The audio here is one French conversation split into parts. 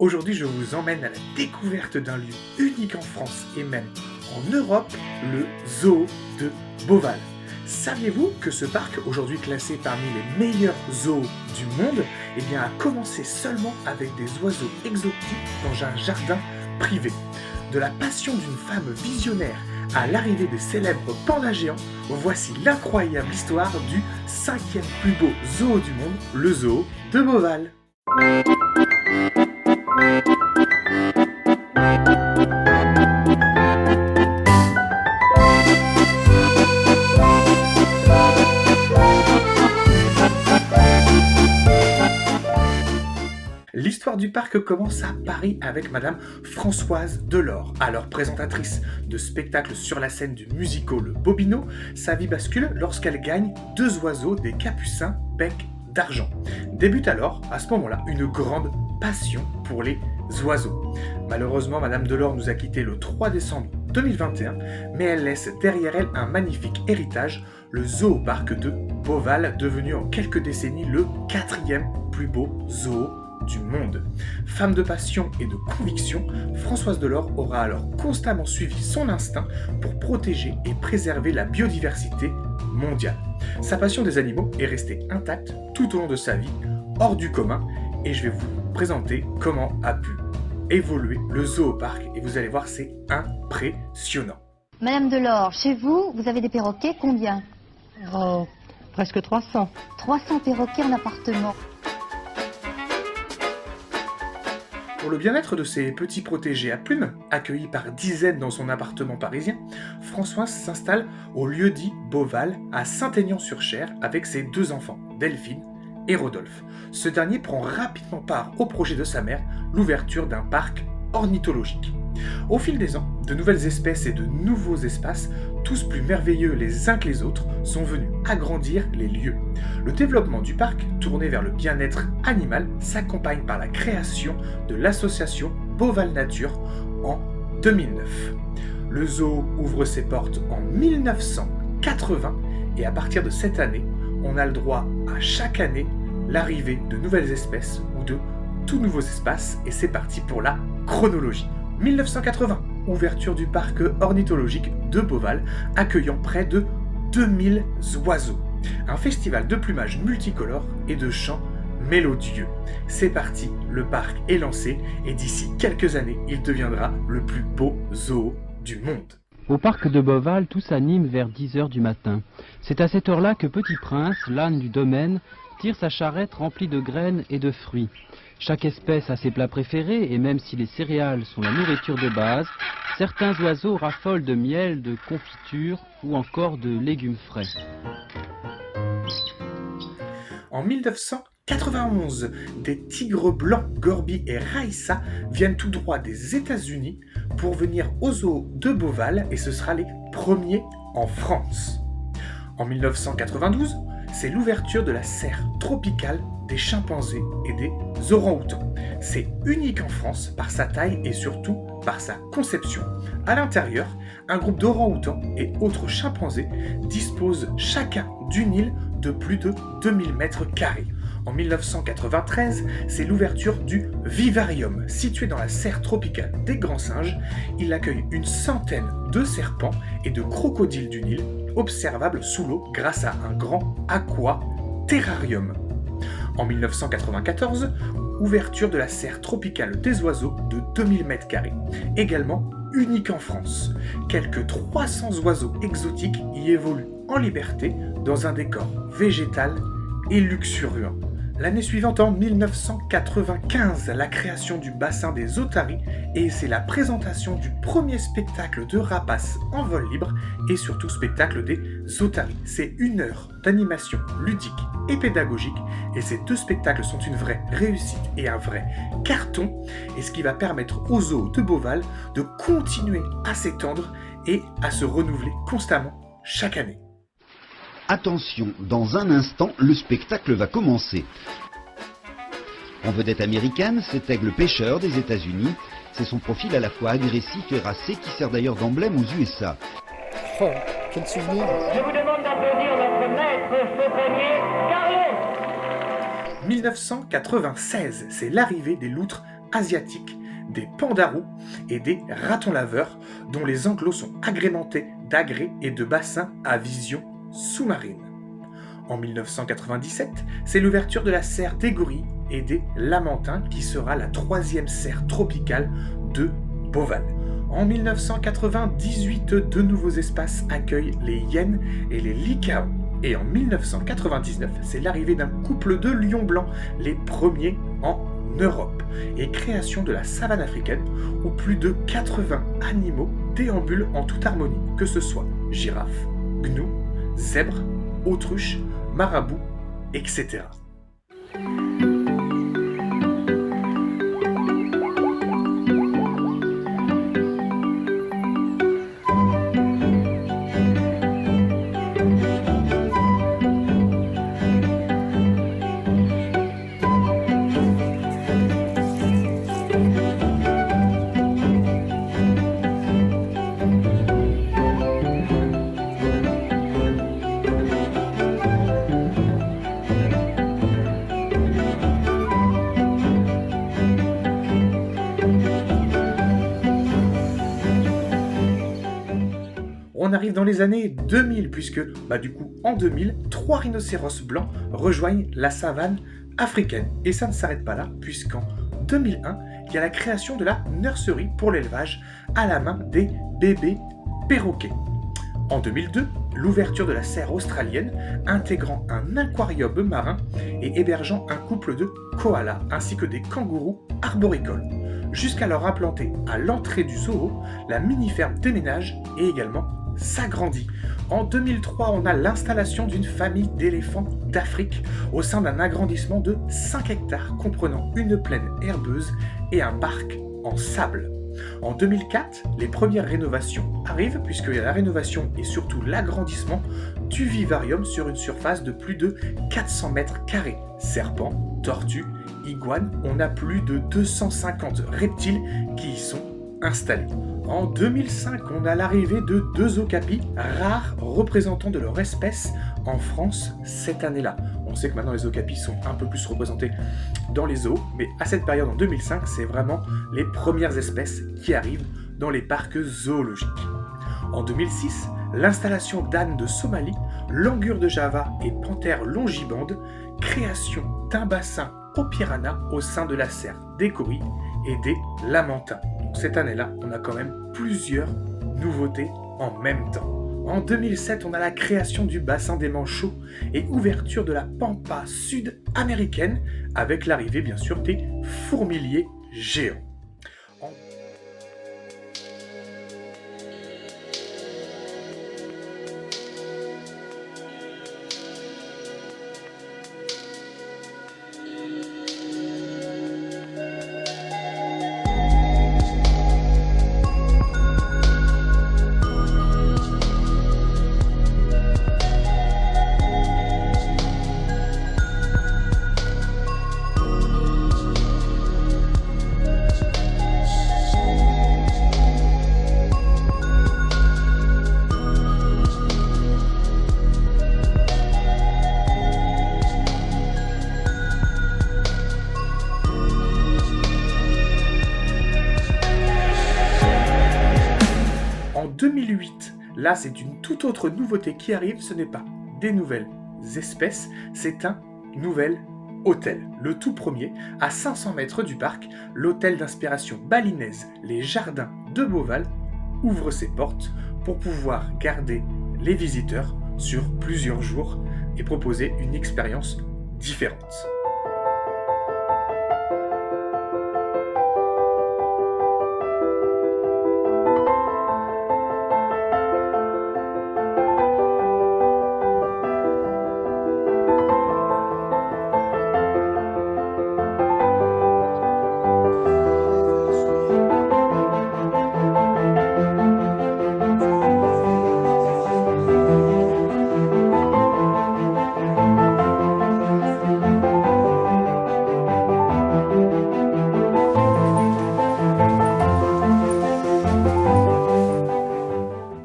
Aujourd'hui, je vous emmène à la découverte d'un lieu unique en France et même en Europe, le zoo de Beauval. Saviez-vous que ce parc, aujourd'hui classé parmi les meilleurs zoos du monde, a commencé seulement avec des oiseaux exotiques dans un jardin privé? De la passion d'une femme visionnaire à l'arrivée des célèbres pandas géants, voici l'incroyable histoire du 5e plus beau zoo du monde, le zoo de Beauval. L'histoire du parc commence à Paris avec Madame Françoise Delort. Alors présentatrice de spectacles sur la scène du musical Bobino, sa vie bascule lorsqu'elle gagne 2 oiseaux des Capucins bec d'argent. Débute alors, à ce moment-là, une grande passion pour les oiseaux. Malheureusement, Madame Delort nous a quittés le 3 décembre 2021, mais elle laisse derrière elle un magnifique héritage, le zoo-parc de Beauval, devenu en quelques décennies le 4e plus beau zoo du monde. Femme de passion et de conviction, Françoise Delort aura alors constamment suivi son instinct pour protéger et préserver la biodiversité mondiale. Sa passion des animaux est restée intacte tout au long de sa vie, hors du commun, et je vais vous présenter comment a pu évoluer le zoo-parc, et vous allez voir, c'est impressionnant. Madame Delort, chez vous, vous avez des perroquets, combien? Oh, presque 300. 300 perroquets en appartement. Pour le bien-être de ses petits protégés à plumes, accueillis par dizaines dans son appartement parisien, Françoise s'installe au lieu-dit Beauval à Saint-Aignan-sur-Cher avec ses 2 enfants, Delphine et Rodolphe. Ce dernier prend rapidement part au projet de sa mère, l'ouverture d'un parc ornithologique. Au fil des ans, de nouvelles espèces et de nouveaux espaces, tous plus merveilleux les uns que les autres, sont venus agrandir les lieux. Le développement du parc, tourné vers le bien-être animal, s'accompagne par la création de l'association Beauval Nature en 2009. Le zoo ouvre ses portes en 1980 et à partir de cette année, on a le droit à chaque année l'arrivée de nouvelles espèces ou de tout nouveaux espaces, et c'est parti pour la chronologie. 1980, ouverture du parc ornithologique de Beauval, accueillant près de 2000 oiseaux. Un festival de plumage multicolore et de chants mélodieux. C'est parti, le parc est lancé et d'ici quelques années, il deviendra le plus beau zoo du monde. Au parc de Beauval, tout s'anime vers 10 h du matin. C'est à cette heure-là que Petit Prince, l'âne du domaine, tire sa charrette remplie de graines et de fruits. Chaque espèce a ses plats préférés, et même si les céréales sont la nourriture de base, certains oiseaux raffolent de miel, de confiture ou encore de légumes frais. En 1991, des tigres blancs Gorby et Raissa viennent tout droit des États-Unis pour venir au zoo de Beauval, et ce sera les premiers en France. En 1992, c'est l'ouverture de la serre tropicale des chimpanzés et des orang-outans. C'est unique en France par sa taille et surtout par sa conception. À l'intérieur, un groupe d'orang-outans et autres chimpanzés dispose chacun d'une île de plus de 2000 m². En 1993, c'est l'ouverture du vivarium, situé dans la serre tropicale des Grands Singes. Il accueille une centaine de serpents et de crocodiles du Nil, observables sous l'eau grâce à un grand aquaterrarium. En 1994, ouverture de la serre tropicale des oiseaux de 2000 m², également unique en France. Quelques 300 oiseaux exotiques y évoluent en liberté dans un décor végétal et luxuriant. L'année suivante, en 1995, la création du bassin des otaries, et c'est la présentation du premier spectacle de rapaces en vol libre et surtout spectacle des otaries. C'est 1 heure d'animation ludique et pédagogique, et ces 2 spectacles sont une vraie réussite et un vrai carton, et ce qui va permettre au zoo de Beauval de continuer à s'étendre et à se renouveler constamment chaque année. Attention, dans un instant, le spectacle va commencer. En vedette américaine, cet aigle pêcheur des États-Unis, c'est son profil à la fois agressif et racé qui sert d'ailleurs d'emblème aux USA. Oh, quel souvenir! Je vous demande d'applaudir notre maître chevronnier, Carlo. 1996, c'est l'arrivée des loutres asiatiques, des pandarous et des ratons laveurs, dont les enclos sont agrémentés d'agrès et de bassins à vision sous-marine. En 1997, c'est l'ouverture de la serre des gorilles et des lamantins qui sera la 3e serre tropicale de Beauval. En 1998, de nouveaux espaces accueillent les hyènes et les licaons. Et en 1999, c'est l'arrivée d'un couple de lions blancs, les premiers en Europe, et création de la savane africaine où plus de 80 animaux déambulent en toute harmonie, que ce soit girafes, gnous, zèbres, autruches, marabouts, etc. On arrive dans les années 2000 puisque, en 2000, 3 rhinocéros blancs rejoignent la savane africaine. Et ça ne s'arrête pas là puisqu'en 2001, il y a la création de la nurserie pour l'élevage à la main des bébés perroquets. En 2002, l'ouverture de la serre australienne intégrant un aquarium marin et hébergeant un couple de koalas ainsi que des kangourous arboricoles. Jusqu'alors implantée à l'entrée du zoo, la mini-ferme déménage et également s'agrandit. En 2003, on a l'installation d'une famille d'éléphants d'Afrique au sein d'un agrandissement de 5 hectares comprenant une plaine herbeuse et un parc en sable. En 2004, les premières rénovations arrivent puisqu'il y a la rénovation et surtout l'agrandissement du vivarium sur une surface de plus de 400 mètres carrés. Serpents, tortues, iguanes, on a plus de 250 reptiles qui y sont installés. En 2005, on a l'arrivée de 2 okapis, rares représentants de leur espèce en France cette année-là. On sait que maintenant les okapis sont un peu plus représentés dans les zoos, mais à cette période en 2005, c'est vraiment les premières espèces qui arrivent dans les parcs zoologiques. En 2006, l'installation d'ânes de Somalie, langurs de Java et panthères longibandes, création d'un bassin aux piranhas au sein de la serre des gorilles et des lamantins. Donc cette année-là, on a quand même plusieurs nouveautés en même temps. En 2007, on a la création du bassin des manchots et ouverture de la pampa sud-américaine avec l'arrivée bien sûr des fourmiliers géants. En 2008, là c'est une toute autre nouveauté qui arrive, ce n'est pas des nouvelles espèces, c'est un nouvel hôtel. Le tout premier, à 500 mètres du parc, l'hôtel d'inspiration balinaise Les Jardins de Beauval ouvre ses portes pour pouvoir garder les visiteurs sur plusieurs jours et proposer une expérience différente.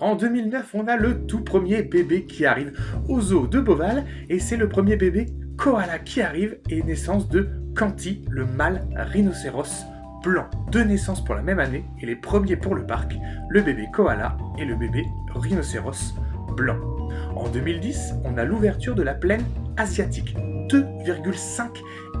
En 2009, on a le tout premier bébé qui arrive au zoo de Beauval et c'est le premier bébé koala qui arrive et naissance de Canty, le mâle rhinocéros blancs, 2 naissances pour la même année et les premiers pour le parc, le bébé koala et le bébé rhinocéros blanc. En 2010, on a l'ouverture de la plaine asiatique, 2,5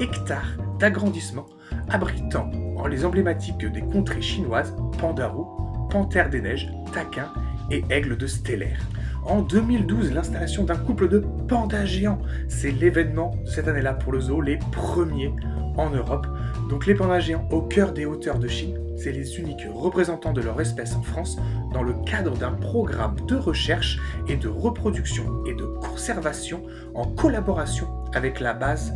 hectares d'agrandissement, abritant les emblématiques des contrées chinoises, pandarou, panthère des neiges, taquin et aigle de stellaire. En 2012, l'installation d'un couple de pandas géants, c'est l'événement de cette année-là pour le zoo, les premiers en Europe. Donc les pandas géants au cœur des hauteurs de Chine, c'est les uniques représentants de leur espèce en France dans le cadre d'un programme de recherche et de reproduction et de conservation en collaboration avec la base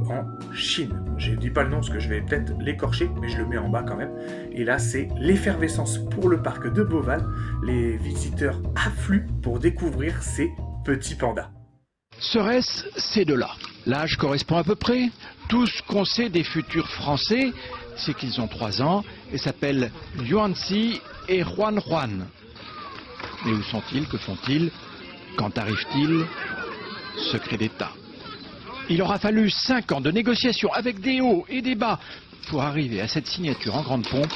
en Chine. Je ne dis pas le nom parce que je vais peut-être l'écorcher, mais je le mets en bas quand même. Et là, c'est l'effervescence pour le parc de Beauval. Les visiteurs affluent pour découvrir ces petits pandas. Serait-ce ces deux-là? L'âge correspond à peu près. Tout ce qu'on sait des futurs Français, c'est qu'ils ont 3 ans et s'appellent Yuanzi et Juan Juan. Mais où sont-ils? Que font-ils? Quand arrivent-ils? Secret d'État. Il aura fallu 5 ans de négociations avec des hauts et des bas pour arriver à cette signature en grande pompe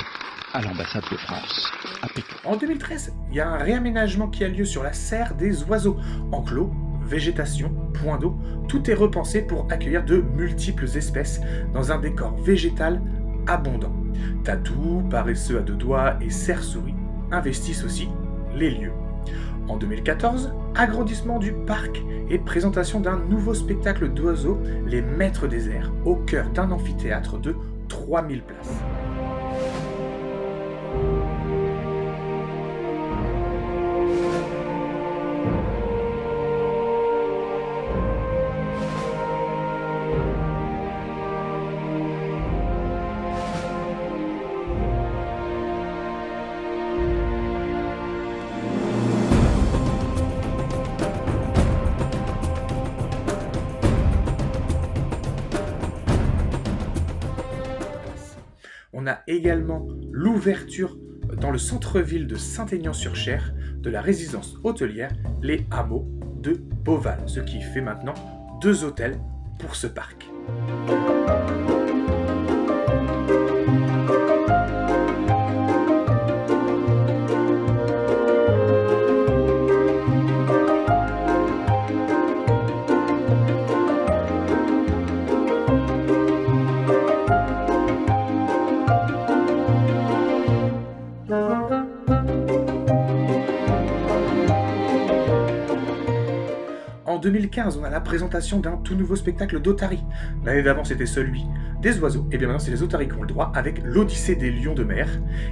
à l'ambassade de France, à Pékin. En 2013, il y a un réaménagement qui a lieu sur la serre des oiseaux. Enclos, végétation, point d'eau, tout est repensé pour accueillir de multiples espèces dans un décor végétal abondant. Tatous, paresseux à 2 doigts et cerfs-souris investissent aussi les lieux. En 2014, agrandissement du parc et présentation d'un nouveau spectacle d'oiseaux, les Maîtres des airs, au cœur d'un amphithéâtre de 3000 places. On a également l'ouverture dans le centre-ville de Saint-Aignan-sur-Cher de la résidence hôtelière Les Hameaux de Beauval, ce qui fait maintenant 2 hôtels pour ce parc. En 2015, on a la présentation d'un tout nouveau spectacle d'otaries. L'année d'avant, c'était celui des oiseaux. Et bien maintenant, c'est les otaries qui ont le droit avec l'Odyssée des lions de mer.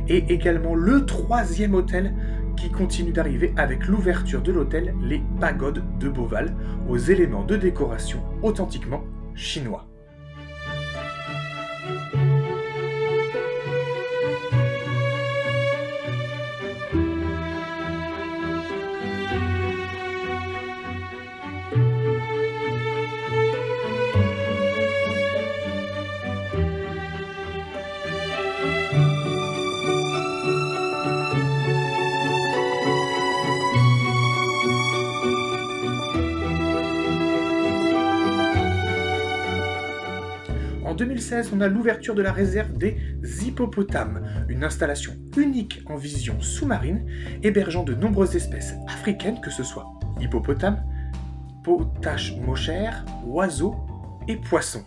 Et également le 3e hôtel qui continue d'arriver avec l'ouverture de l'hôtel Les Pagodes de Beauval aux éléments de décoration authentiquement chinois. En 2016, on a l'ouverture de la réserve des hippopotames, une installation unique en vision sous-marine, hébergeant de nombreuses espèces africaines, que ce soit hippopotames, potaches mochères, oiseaux et poissons.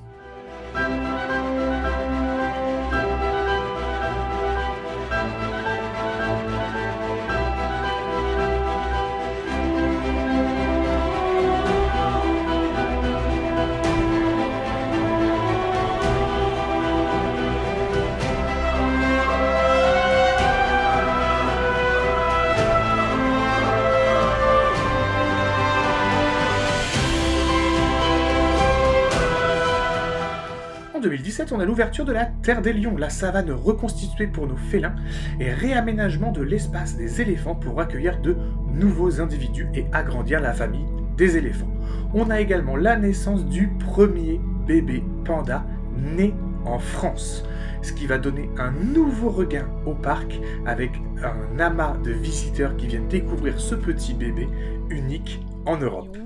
En 2017, on a l'ouverture de la Terre des Lions, la savane reconstituée pour nos félins, et réaménagement de l'espace des éléphants pour accueillir de nouveaux individus et agrandir la famille des éléphants. On a également la naissance du premier bébé panda né en France, ce qui va donner un nouveau regain au parc avec un amas de visiteurs qui viennent découvrir ce petit bébé unique en Europe.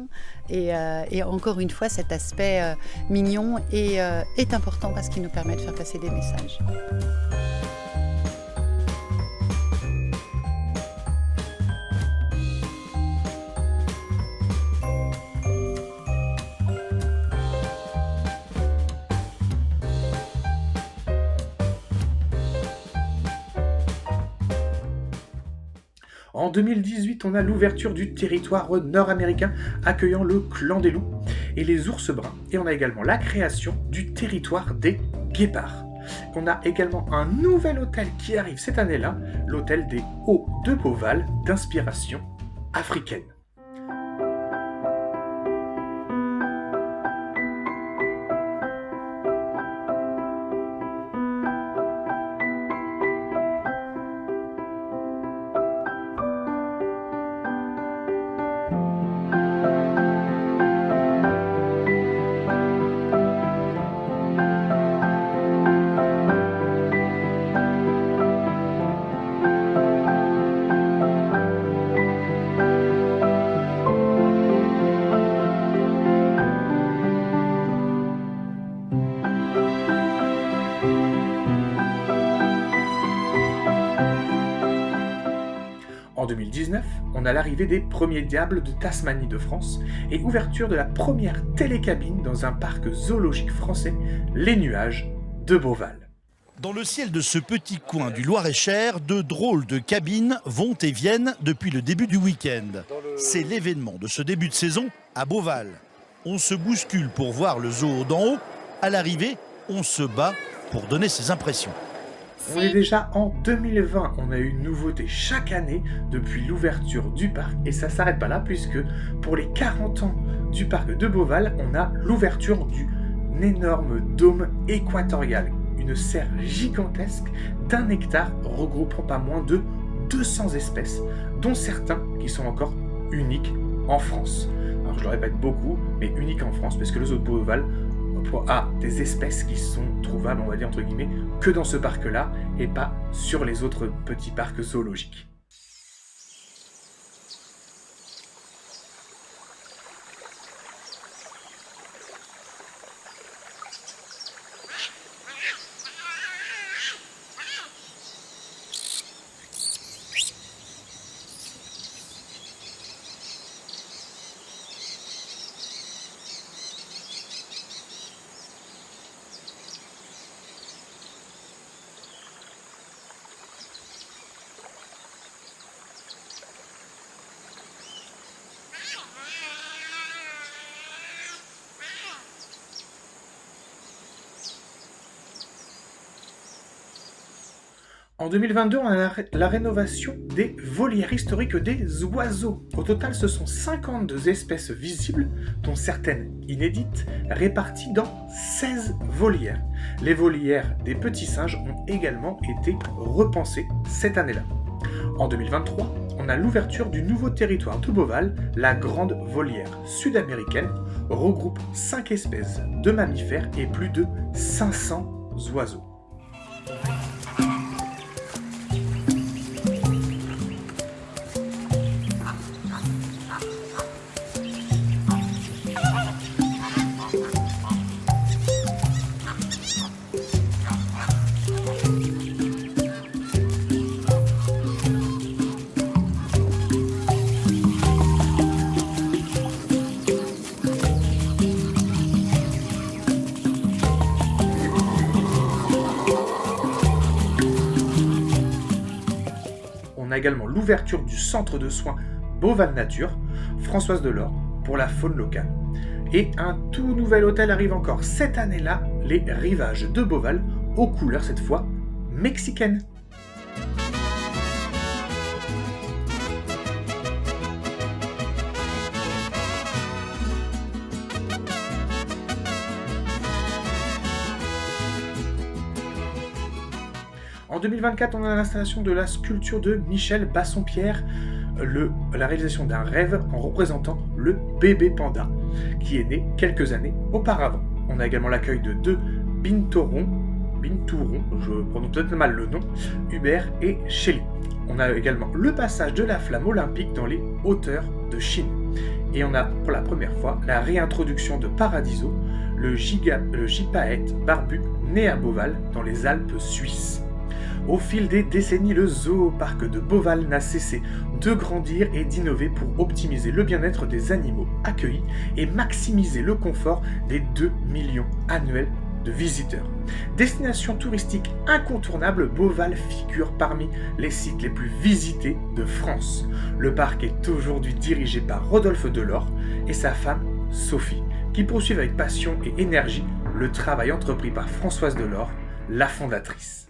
Et encore une fois, cet aspect mignon est important parce qu'il nous permet de faire passer des messages. En 2018, on a l'ouverture du territoire nord-américain accueillant le clan des loups et les ours bruns. Et on a également la création du territoire des guépards. On a également un nouvel hôtel qui arrive cette année-là, l'hôtel des Hauts de Beauval, d'inspiration africaine. En 2019, on a l'arrivée des premiers diables de Tasmanie de France et ouverture de la première télécabine dans un parc zoologique français, les Nuages de Beauval. Dans le ciel de ce petit coin du Loir-et-Cher, de drôles de cabines vont et viennent depuis le début du week-end. C'est l'événement de ce début de saison à Beauval. On se bouscule pour voir le zoo d'en haut. À l'arrivée, on se bat pour donner ses impressions. On est déjà en 2020, on a eu une nouveauté chaque année depuis l'ouverture du parc et ça s'arrête pas là puisque pour les 40 ans du parc de Beauval, on a l'ouverture d'un énorme dôme équatorial, une serre gigantesque d'1 hectare regroupant pas moins de 200 espèces, dont certains qui sont encore uniques en France. Alors je le répète beaucoup, mais uniques en France parce que le zoo de Beauval a des espèces qui sont trouvables, on va dire entre guillemets, que dans ce parc-là et pas sur les autres petits parcs zoologiques. En 2022, on a la rénovation des volières historiques des oiseaux. Au total, ce sont 52 espèces visibles, dont certaines inédites, réparties dans 16 volières. Les volières des petits singes ont également été repensées cette année-là. En 2023, on a l'ouverture du nouveau territoire de Beauval, la grande volière sud-américaine, regroupe 5 espèces de mammifères et plus de 500 oiseaux. On a également l'ouverture du centre de soins Beauval Nature, Françoise Delors, pour la faune locale. Et un tout nouvel hôtel arrive encore cette année-là, les Rivages de Beauval, aux couleurs cette fois mexicaines. En 2024, on a l'installation de la sculpture de Michel Bassompierre, la réalisation d'un rêve en représentant le bébé panda, qui est né quelques années auparavant. On a également l'accueil de 2 bintourons, je prononce peut-être mal le nom, Hubert et Shelley. On a également le passage de la flamme olympique dans les hauteurs de Chine. Et on a pour la première fois la réintroduction de Paradiso, le gypaète barbu né à Beauval dans les Alpes suisses. Au fil des décennies, le zooparc de Beauval n'a cessé de grandir et d'innover pour optimiser le bien-être des animaux accueillis et maximiser le confort des 2 millions annuels de visiteurs. Destination touristique incontournable, Beauval figure parmi les sites les plus visités de France. Le parc est aujourd'hui dirigé par Rodolphe Delors et sa femme Sophie, qui poursuivent avec passion et énergie le travail entrepris par Françoise Delors, la fondatrice.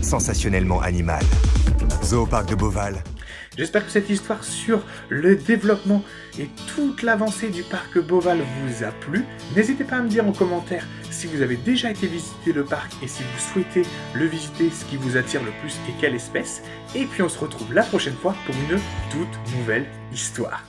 Sensationnellement animal. Zooparc de Beauval. J'espère que cette histoire sur le développement et toute l'avancée du parc Beauval vous a plu. N'hésitez pas à me dire en commentaire si vous avez déjà été visiter le parc et si vous souhaitez le visiter, ce qui vous attire le plus et quelle espèce. Et puis on se retrouve la prochaine fois pour une toute nouvelle histoire.